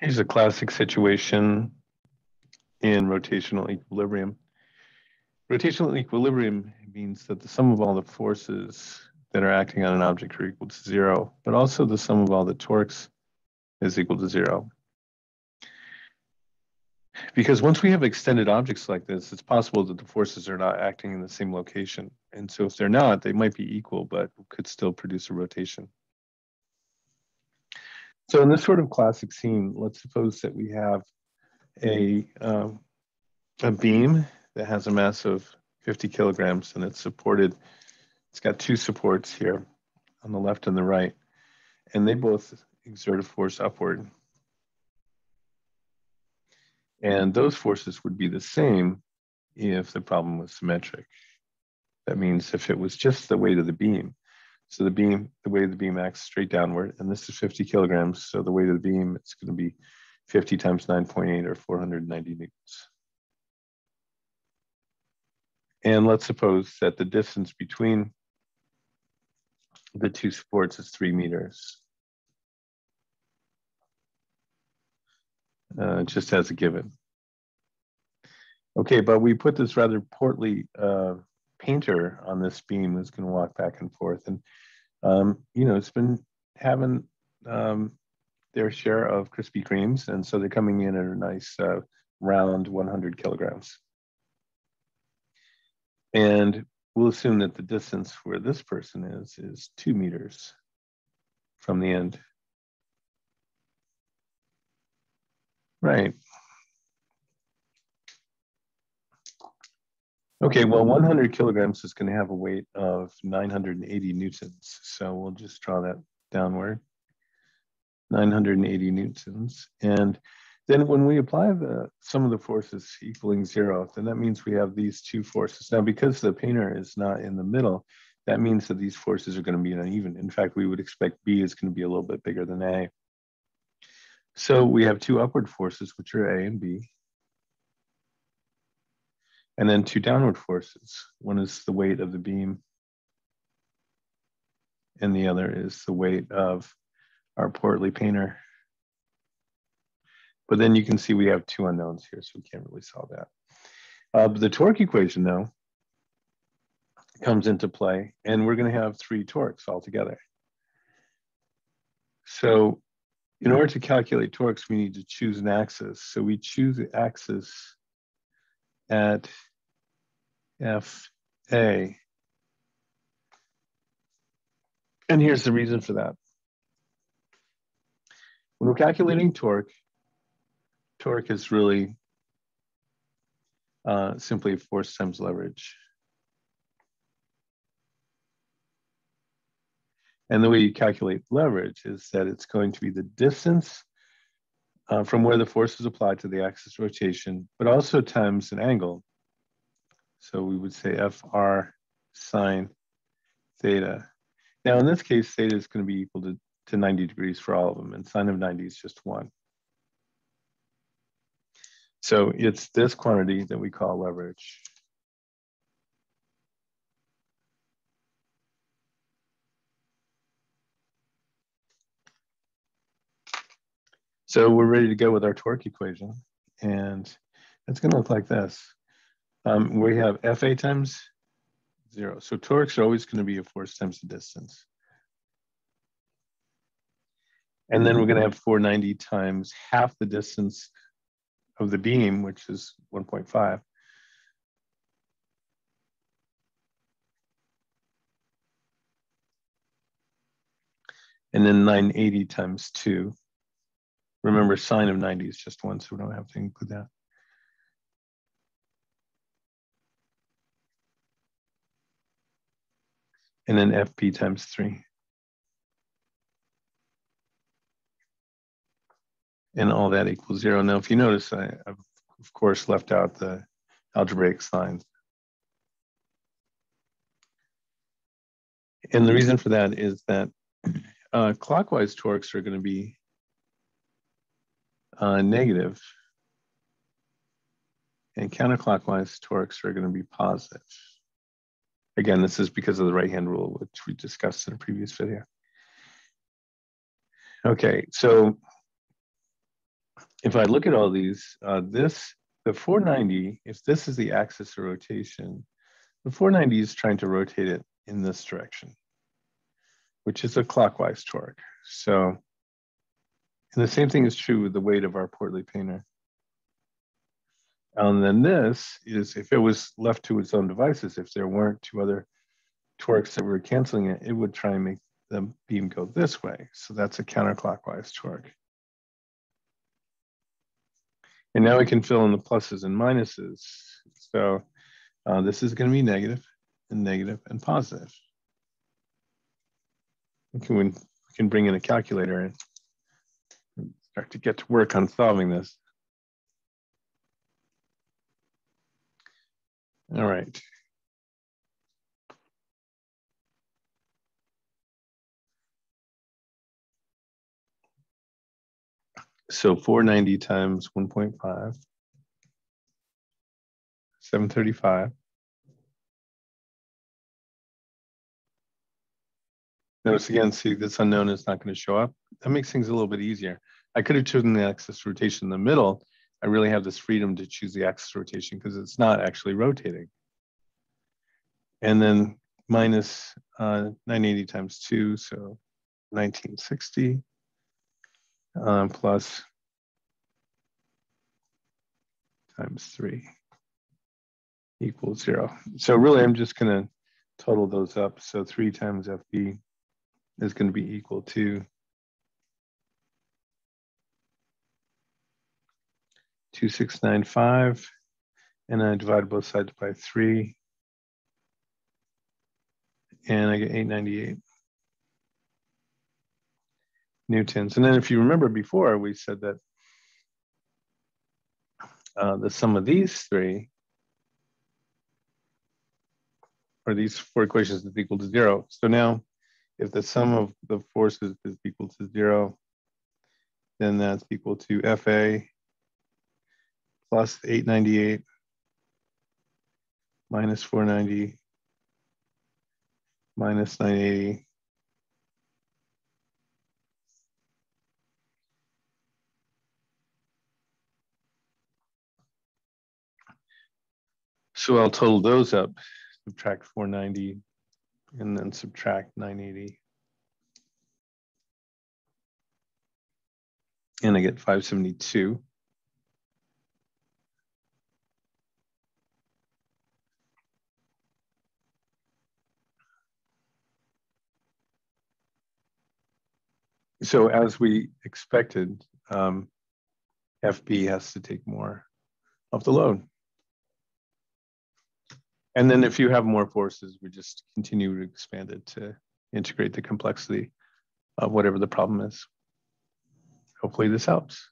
Here's a classic situation in rotational equilibrium. Rotational equilibrium means that the sum of all the forces that are acting on an object are equal to zero, but also the sum of all the torques is equal to zero. Because once we have extended objects like this, it's possible that the forces are not acting in the same location. And so if they're not, they might be equal, but could still produce a rotation. So in this sort of classic scene, let's suppose that we have a beam that has a mass of 50 kilograms and it's got two supports here on the left and the right, and they both exert a force upward. And those forces would be the same if the problem was symmetric. That means if it was just the weight of the beam. So the weight of the beam acts straight downward, and this is 50 kilograms. So the weight of the beam, it's going to be 50 times 9.8 or 490 newtons. And let's suppose that the distance between the two supports is 3 meters. Just as a given. Okay, but we put this rather portly painter on this beam who's going to walk back and forth. And, it's been having their share of Krispy Kremes. And so they're coming in at a nice round 100 kilograms. And we'll assume that the distance where this person is 2 meters from the end. Right. Okay, well, 100 kilograms is going to have a weight of 980 newtons. So we'll just draw that downward. 980 newtons. And then when we apply the sum of the forces equaling zero, then that means we have these two forces. Now, because the painter is not in the middle, that means that these forces are going to be uneven. In fact, we would expect B is going to be a little bit bigger than A. So we have two upward forces, which are A and B. And then two downward forces. One is the weight of the beam, and the other is the weight of our portly painter. But then you can see we have two unknowns here, so we can't really solve that. The torque equation, though, comes into play, and we're going to have three torques altogether. So in order to calculate torques, we need to choose an axis. So we choose the axis at FA. And here's the reason for that. When we're calculating torque is really simply force times leverage. And the way you calculate leverage is that it's going to be the distance from where the force is applied to the axis rotation, but also times an angle. So we would say FR sine theta. Now in this case, theta is going to be equal to 90 degrees for all of them, and sine of 90 is just 1. So it's this quantity that we call leverage. So we're ready to go with our torque equation, and it's going to look like this. We have FA times 0. So torques are always going to be a force times the distance. And then we're going to have 490 times half the distance of the beam, which is 1.5. And then 980 times 2. Remember, sine of 90 is just 1, so we don't have to include that. And then FP times 3. And all that equals 0. Now, if you notice, I've, of course, left out the algebraic signs. And the reason for that is that clockwise torques are going to be negative, and counterclockwise torques are going to be positive. Again, this is because of the right-hand rule, which we discussed in a previous video. Okay, so if I look at all these, the 490, if this is the axis of rotation, the 490 is trying to rotate it in this direction, which is a clockwise torque. So, and the same thing is true with the weight of our portly painter. And then this is, if it was left to its own devices, if there weren't two other torques that were canceling it, it would try and make the beam go this way. So that's a counterclockwise torque. And now we can fill in the pluses and minuses. So this is going to be negative and positive. We can bring in a calculator and start to get to work on solving this. All right. So 490 times 1.5, 735. Notice again, see this unknown is not going to show up. That makes things a little bit easier. I could have chosen the axis rotation in the middle. I really have this freedom to choose the axis rotation because it's not actually rotating. And then minus 980 times 2, so 1960 plus times 3 equals 0. So really, I'm just going to total those up. So 3 times FB is going to be equal to 2695, and I divide both sides by 3, and I get 898 newtons. And then if you remember before, we said that the sum of these three, or these four equations, is equal to 0. So now, if the sum of the forces is equal to 0, then that's equal to FA plus 898 minus 490 minus 980 So I'll total those up, subtract 490, and then subtract 980. And I get 572. So as we expected, FB has to take more of the load. And then if you have more forces, we just continue to expand it to integrate the complexity of whatever the problem is. Hopefully this helps.